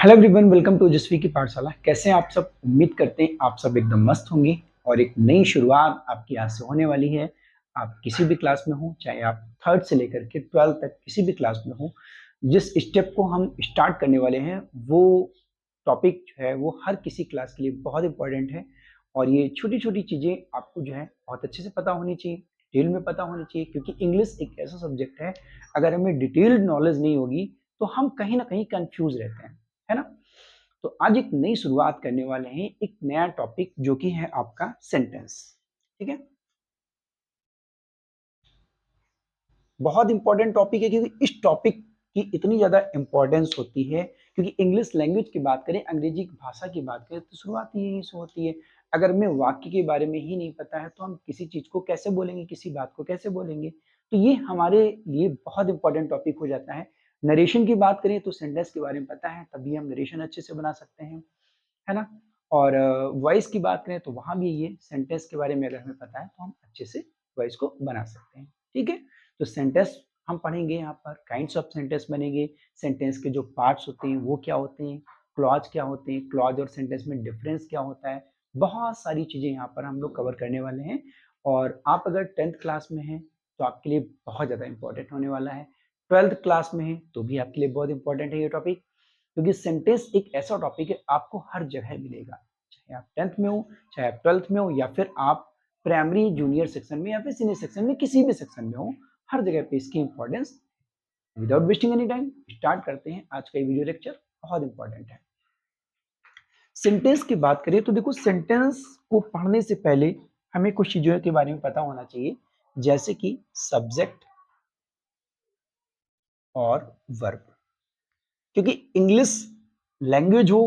Hello everyone, welcome to ओजस्वी की पाठशाला। कैसे हैं आप सब? उम्मीद करते हैं आप सब एकदम मस्त होंगे और एक नई शुरुआत आपकी आज से होने वाली है। आप किसी भी क्लास में हो, चाहे आप थर्ड से लेकर के 12 तक किसी भी क्लास में हो, जिस स्टेप को हम स्टार्ट करने वाले हैं वो टॉपिक जो है वो हर किसी क्लास के लिए बहुत इंपॉर्टेंट है। और ये छोटी छोटी चीज़ें आपको जो है बहुत अच्छे से पता होनी चाहिए, डिटेल में पता होनी चाहिए, क्योंकि इंग्लिश एक ऐसा सब्जेक्ट है, अगर हमें डिटेल्ड नॉलेज नहीं होगी तो हम कहीं ना कहीं कंफ्यूज रहते हैं, है ना। तो आज एक नई शुरुआत करने वाले हैं, एक नया टॉपिक जो कि है आपका सेंटेंस। ठीक है, बहुत इंपॉर्टेंट टॉपिक है क्योंकि इस टॉपिक की इतनी ज्यादा इंपॉर्टेंस होती है, क्योंकि इंग्लिश लैंग्वेज की बात करें, अंग्रेजी भाषा की बात करें तो शुरुआत ही यहीं से होती है। अगर हमें वाक्य के बारे में ही नहीं पता है तो हम किसी चीज को कैसे बोलेंगे, किसी बात को कैसे बोलेंगे। तो ये हमारे लिए बहुत इंपॉर्टेंट टॉपिक हो जाता है। नरेशन की बात करें तो सेंटेंस के बारे में पता है तभी हम नरेशन अच्छे से बना सकते हैं, है ना। और वॉइस की बात करें तो वहां भी ये सेंटेंस के बारे में अगर हमें पता है तो हम अच्छे से वॉइस को बना सकते हैं। ठीक है, तो सेंटेंस हम पढ़ेंगे, यहाँ पर काइंड्स ऑफ सेंटेंस बनेंगे, सेंटेंस के जो पार्ट्स होते हैं वो क्या होते हैं, क्लॉज क्या होते हैं, क्लॉज और सेंटेंस में डिफरेंस क्या होता है, बहुत सारी चीजें यहाँ पर हम लोग कवर करने वाले हैं। और आप अगर 10th क्लास में हैं तो आपके लिए बहुत ज्यादा इंपॉर्टेंट होने वाला है, 12th क्लास में है तो भी आपके लिए बहुत इंपॉर्टेंट है ये टॉपिक, क्योंकि सेंटेंस एक ऐसा टॉपिक है आपको हर जगह मिलेगा, चाहे आप 10th में हो, चाहे आप 12th में हो, या फिर आप प्राइमरी जूनियर सेक्शन में या फिर सीनियर सेक्शन में, किसी भी सेक्शन में हो, हर जगह पे इसकी importance. Without wasting any time start करते हैं आज का ये वीडियो लेक्चर, बहुत इंपॉर्टेंट है। सेंटेंस की बात करें तो देखो, सेंटेंस को पढ़ने से पहले हमें कुछ चीजों के बारे में पता होना चाहिए, जैसे कि सब्जेक्ट और वर्ब। क्योंकि इंग्लिश लैंग्वेज हो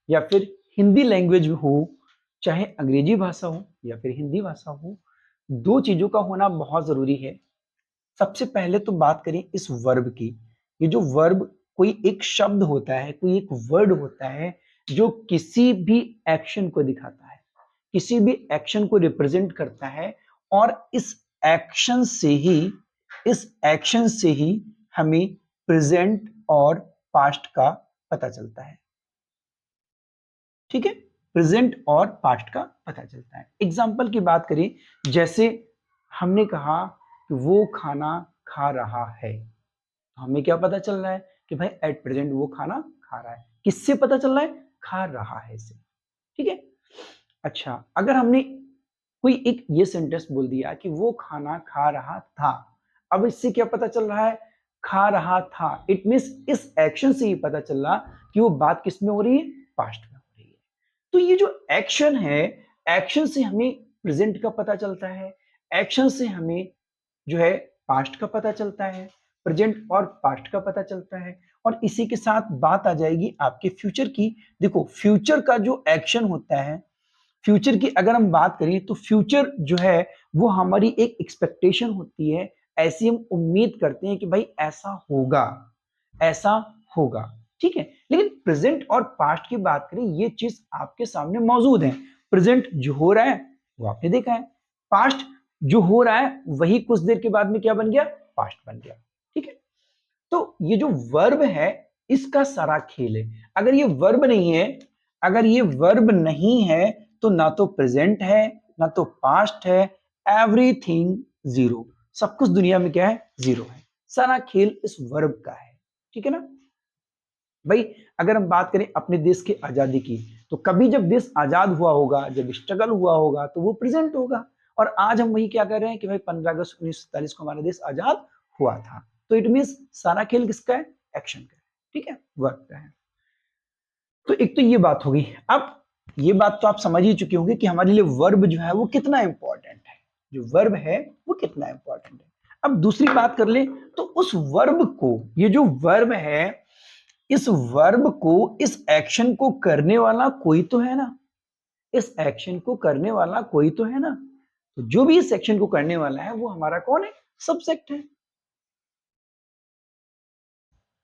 या फिर हिंदी लैंग्वेज हो, चाहे अंग्रेजी भाषा हो या फिर हिंदी भाषा हो, दो चीजों का होना बहुत जरूरी है। सबसे पहले तो बात करें इस वर्ब की। ये जो वर्ब कोई एक शब्द होता है, कोई एक वर्ड होता है जो किसी भी एक्शन को दिखाता है, किसी भी एक्शन को रिप्रेजेंट करता है। और एक्शन से ही इस एक्शन से ही हमें प्रेजेंट और पास्ट का पता चलता है। ठीक है, प्रेजेंट और पास्ट का पता चलता है। एग्जाम्पल की बात करें, जैसे हमने कहा कि वो खाना खा रहा है, तो हमें क्या पता चल रहा है कि भाई एट प्रेजेंट वो खाना खा रहा है। किससे पता चल रहा है? खा रहा है से। ठीक है, अच्छा, अगर हमने कोई एक ये सेंटेंस बोल दिया कि वो खाना खा रहा था, अब इससे क्या पता चल रहा है? खा रहा था। इट मीन्स इस एक्शन से ही पता चल रहा कि वो बात किस में हो रही है? पास्ट में हो रही है। तो ये जो एक्शन है, एक्शन से हमें प्रेजेंट का पता चलता है, एक्शन से हमें जो है पास्ट का पता चलता है, प्रेजेंट और पास्ट का पता चलता है। और इसी के साथ बात आ जाएगी आपके फ्यूचर की। देखो, फ्यूचर का जो एक्शन होता है, फ्यूचर की अगर हम बात करें तो फ्यूचर जो है वो हमारी एक एक्सपेक्टेशन होती है, ऐसी हम उम्मीद करते हैं कि भाई ऐसा होगा, ऐसा होगा। ठीक है, लेकिन प्रेजेंट और पास्ट की बात करें, ये चीज आपके सामने मौजूद है। प्रेजेंट जो हो रहा है वो आपने देखा है, पास्ट जो हो रहा है वही कुछ देर के बाद में क्या बन गया? पास्ट बन गया। ठीक है, तो ये जो वर्ब है इसका सारा खेल है। अगर ये वर्ब नहीं है, अगर ये वर्ब नहीं है तो ना तो प्रेजेंट है ना तो पास्ट है, एवरीथिंग जीरो। सब कुछ दुनिया में क्या है? जीरो है। सारा खेल इस वर्ब का है। ठीक है ना भाई। अगर हम बात करें अपने देश की आजादी की, तो कभी जब देश आजाद हुआ होगा, जब स्ट्रगल हुआ होगा, तो वो प्रेजेंट होगा। और आज हम वही क्या कर रहे हैं कि भाई 15 अगस्त 1947 को हमारा देश आजाद हुआ था। तो इट मीन सारा खेल किसका है? एक्शन का है। ठीक है, वर्क का है। तो एक तो ये बात होगी। अब ये बात तो आप समझ ही चुके होंगे कि हमारे लिए वर्ब जो है वो कितना इंपॉर्टेंट है, जो वर्ब है वो कितना इंपॉर्टेंट है। अब दूसरी बात कर ले तो उस वर्ब को, ये जो वर्ब है, इस वर्ब को, इस एक्शन को करने वाला कोई तो है ना। इस एक्शन को करने वाला कोई तो है ना। तो जो भी इस एक्शन को करने वाला है वो हमारा कौन है? सब्जेक्ट है।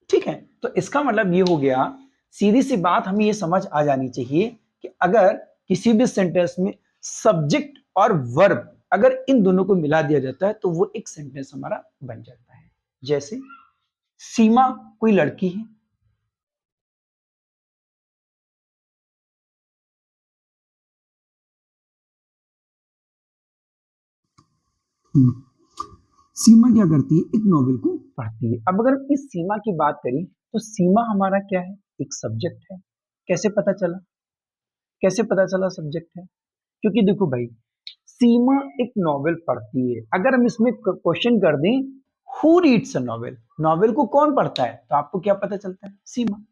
ठीक है, तो इसका मतलब ये हो गया, सीधी सी बात हमें ये समझ आ जानी चाहिए कि अगर किसी भी सेंटेंस में सब्जेक्ट और वर्ब, अगर इन दोनों को मिला दिया जाता है तो वो एक सेंटेंस हमारा बन जाता है। जैसे सीमा कोई लड़की है, सीमा क्या करती है, एक नॉवेल को पढ़ती है। अब अगर इस सीमा की बात करें तो सीमा हमारा क्या है, एक सब्जेक्ट है। कैसे पता चला, कैसे पता चला सब्जेक्ट है? क्योंकि देखो भाई, सीमा एक नॉवेल पढ़ती है। अगर हम इसमें क्वेश्चन कर दें who reads a novel, novel को कौन पढ़ता है, तो आपको क्या पता चलता है, सीमा।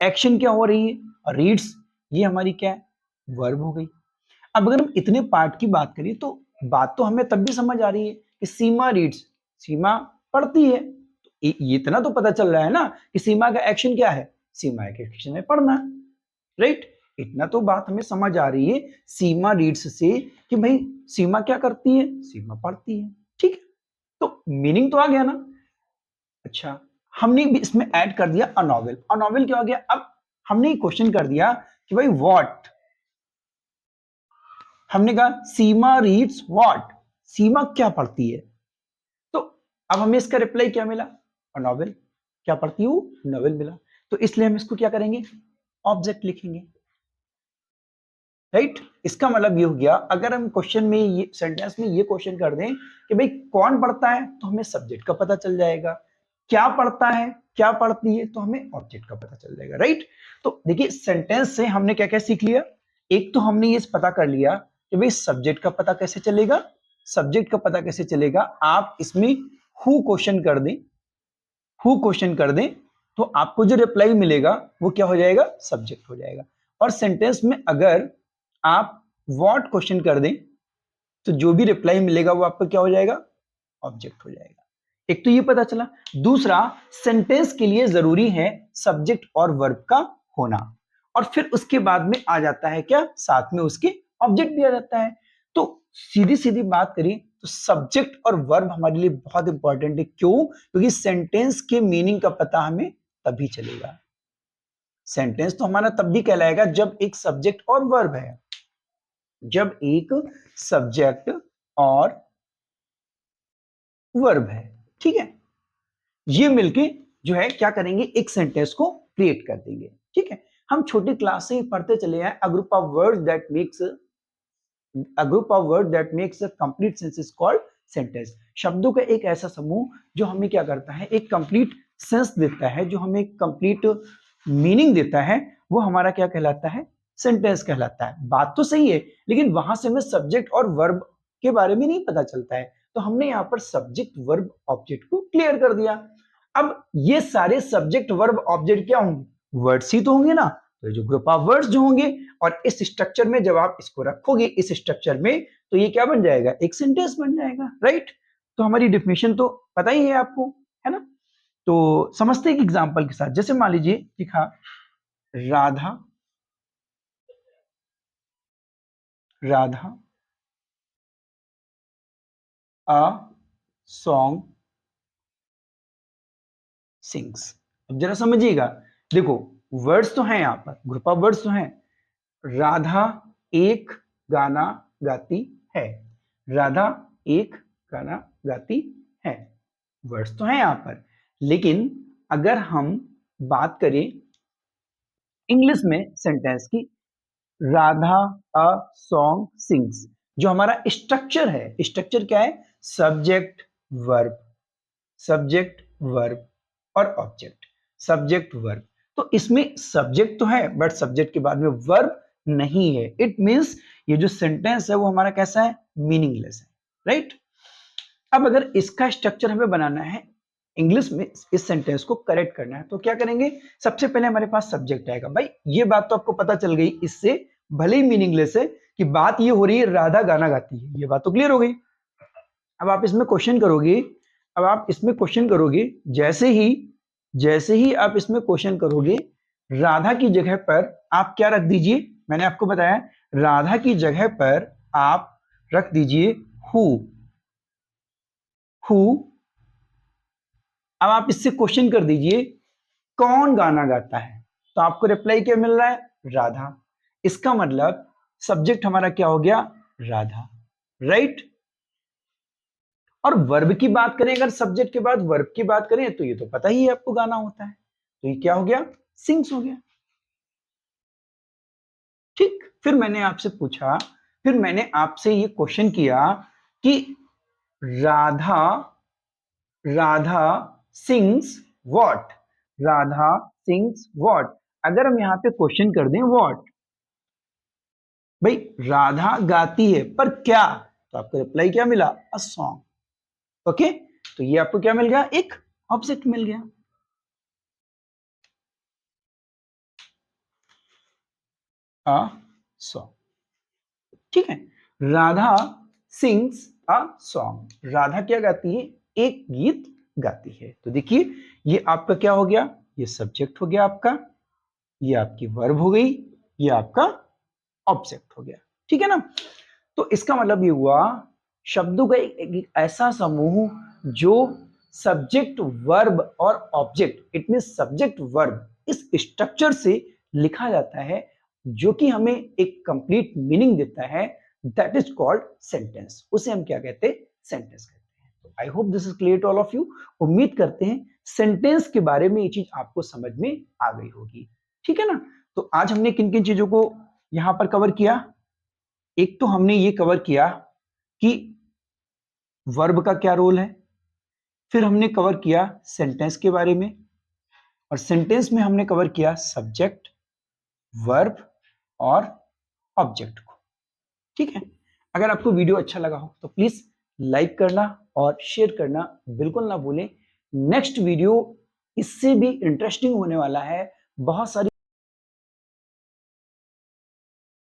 एक्शन क्या हो रही है, रीड्स, ये हमारी क्या है, वर्ब हो गई। अब अगर हम इतने पार्ट की बात करें तो बात तो हमें तब भी समझ आ रही है कि सीमा रीड्स, सीमा पढ़ती है। ये इतना तो पता चल रहा है ना कि सीमा का एक्शन क्या है, सीमा के एक्शन है पढ़ना, राइट। इतना तो बात हमें समझ आ रही है सीमा रीड्स से कि भाई सीमा क्या करती है, सीमा पढ़ती है, ठीक है। तो मीनिंग तो आ गया ना। अच्छा, हमने भी इसमें ऐड कर दिया अ नॉवेल। अ नॉवेल क्या हो गया, अब हमने क्वेश्चन कर दिया कि भाई व्हाट, हमने कहा सीमा रीड्स व्हाट, सीमा क्या पढ़ती है। तो अब हमें इसका रिप्लाई क्या मिला, अ नॉवेल। क्या पढ़ती हूँ, नॉवेल मिला। तो इसलिए हम इसको क्या करेंगे, ऑब्जेक्ट लिखेंगे, राइट। इसका मतलब ये हो गया, अगर हम क्वेश्चन में ये सेंटेंस में ये क्वेश्चन कर दें कि भाई कौन पढ़ता है, तो हमें सब्जेक्ट का पता चल जाएगा। क्या पढ़ता है, क्या पढ़ती है, तो हमें ऑब्जेक्ट का पता चल जाएगा, राइट। तो देखिए सेंटेंस से हमने क्या क्या सीख लिया। एक तो हमने ये पता कर लिया कि भाई सब्जेक्ट का पता कैसे चलेगा। सब्जेक्ट का पता कैसे चलेगा, आप इसमें हु क्वेश्चन कर दें, हु क्वेश्चन कर दें तो आपको जो रिप्लाई मिलेगा वो क्या हो जाएगा, सब्जेक्ट हो जाएगा। और सेंटेंस में अगर आप व्हाट क्वेश्चन कर दें तो जो भी रिप्लाई मिलेगा वो आपका क्या हो जाएगा, ऑब्जेक्ट हो जाएगा। एक तो ये पता चला। दूसरा, सेंटेंस के लिए जरूरी है सब्जेक्ट और वर्ब का होना, और फिर उसके बाद में आ जाता है क्या, साथ में उसके ऑब्जेक्ट भी आ जाता है। तो सीधी सीधी बात करें तो सब्जेक्ट और वर्ब हमारे लिए बहुत इंपॉर्टेंट है। क्यों, क्योंकि सेंटेंस के मीनिंग का पता हमें तभी चलेगा। सेंटेंस तो हमारा तब भी कहलाएगा जब एक सब्जेक्ट और वर्ब है, जब एक सब्जेक्ट और वर्ब है, ठीक है। ये मिलके जो है क्या करेंगे, एक सेंटेंस को क्रिएट कर देंगे, ठीक है। हम छोटी क्लास से ही पढ़ते चले हैं, a group of words that makes, a group of word that makes a complete sense is called sentence. शब्दों का एक ऐसा समूह जो हमें क्या करता है, एक कंप्लीट सेंस देता है, जो हमें कंप्लीट मीनिंग देता है, वो हमारा क्या कहलाता है, सेंटेंस कहलाता है। बात तो सही है, लेकिन वहां से हमें सब्जेक्ट और वर्ब के बारे में नहीं पता चलता है। तो हमने यहाँ पर सब्जेक्ट वर्ब ऑब्जेक्ट को क्लियर कर दिया। अब ये सारे सब्जेक्ट वर्ब ऑब्जेक्ट क्या होंगे, वर्ड्स ही तो होंगे ना। तो जो ग्रुप ऑफ वर्ड्स जो होंगे, और इस स्ट्रक्चर में जब आप इसको रखोगे इस स्ट्रक्चर में, तो ये क्या बन जाएगा, एक सेंटेंस बन जाएगा, राइट। तो हमारी डेफिनेशन तो पता ही है आपको, है ना। तो समझते हैं एक एग्जांपल के साथ। जैसे मान लीजिए लिखा, Radha, Radha a song sings. अब जरा समझिएगा, देखो वर्ड्स तो हैं यहाँ पर, ग्रुप ऑफ वर्ड्स तो हैं। राधा एक गाना गाती है, राधा एक गाना गाती है, वर्ड्स तो हैं यहाँ पर। लेकिन अगर हम बात करें इंग्लिश में सेंटेंस की, राधा अ सॉन्ग सिंग्स, जो हमारा स्ट्रक्चर है, स्ट्रक्चर क्या है, सब्जेक्ट वर्ब, सब्जेक्ट वर्ब और ऑब्जेक्ट, सब्जेक्ट वर्ब। तो इसमें सब्जेक्ट तो है बट सब्जेक्ट के बाद में वर्ब नहीं है। इट मींस ये जो सेंटेंस है वो हमारा कैसा है, मीनिंगलेस है, राइट। अब अगर इसका स्ट्रक्चर हमें बनाना है इंग्लिश में, इस सेंटेंस को करेक्ट करना है, तो क्या करेंगे, सबसे पहले हमारे पास सब्जेक्ट आएगा। भाई ये बात तो आपको पता चल गई, इससे भले ही मीनिंगलेस है कि बात ये हो रही है राधा गाना गाती है, ये बात तो क्लियर हो गई। अब आप इसमें क्वेश्चन करोगे, अब आप इसमें क्वेश्चन करोगे, जैसे ही आप इसमें क्वेश्चन करोगे, राधा की जगह पर आप क्या रख दीजिए, मैंने आपको बताया राधा की जगह पर आप रख दीजिए हु, हु। अब आप इससे क्वेश्चन कर दीजिए कौन गाना गाता है, तो आपको रिप्लाई क्या मिल रहा है, राधा। इसका मतलब सब्जेक्ट हमारा क्या हो गया, राधा, राइट। और वर्ब की बात करें, अगर सब्जेक्ट के बाद वर्ब की बात करें, तो ये तो पता ही है आपको, गाना होता है, तो ये क्या हो गया, सिंग्स हो गया, ठीक। फिर मैंने आपसे पूछा, फिर मैंने आपसे ये क्वेश्चन किया कि Radha Radha sings what, Radha sings what. अगर हम यहाँ पे क्वेश्चन कर दें व्हाट, भाई राधा गाती है पर क्या, तो आपको रिप्लाई क्या मिला, अ सॉन्ग। ओके, तो ये आपको क्या मिल गया, एक ऑब्जेक्ट मिल गया। अ सॉन्ग, ठीक है। Radha sings a song, Radha क्या गाती है, एक गीत गाती है। तो देखिए ये आपका क्या हो गया, ये सब्जेक्ट हो गया आपका, ये आपकी वर्ब हो गई, ये आपका ऑब्जेक्ट हो गया, ठीक है ना। तो इसका मतलब ये हुआ शब्दों का एक ऐसा समूह जो सब्जेक्ट वर्ब और object, it mean subject verb, इस स्ट्रक्चर से लिखा जाता है, जो कि हमें एक कंप्लीट मीनिंग देता है, दैट इज कॉल्ड सेंटेंस। उसे हम क्या कहते हैं, सेंटेंस कहते हैं। तो I hope this is clear to all of you. उम्मीद करते हैं सेंटेंस के बारे में ये चीज आपको समझ में आ गई होगी, ठीक है ना। तो आज हमने किन किन चीजों को यहां पर कवर किया, एक तो हमने ये कवर किया कि वर्ब का क्या रोल है, फिर हमने कवर किया सेंटेंस के बारे में, और सेंटेंस में हमने कवर किया सब्जेक्ट, वर्ब और ऑब्जेक्ट को, ठीक है। अगर आपको वीडियो अच्छा लगा हो तो प्लीज लाइक करना और शेयर करना बिल्कुल ना भूलें। नेक्स्ट वीडियो इससे भी इंटरेस्टिंग होने वाला है, बहुत सारी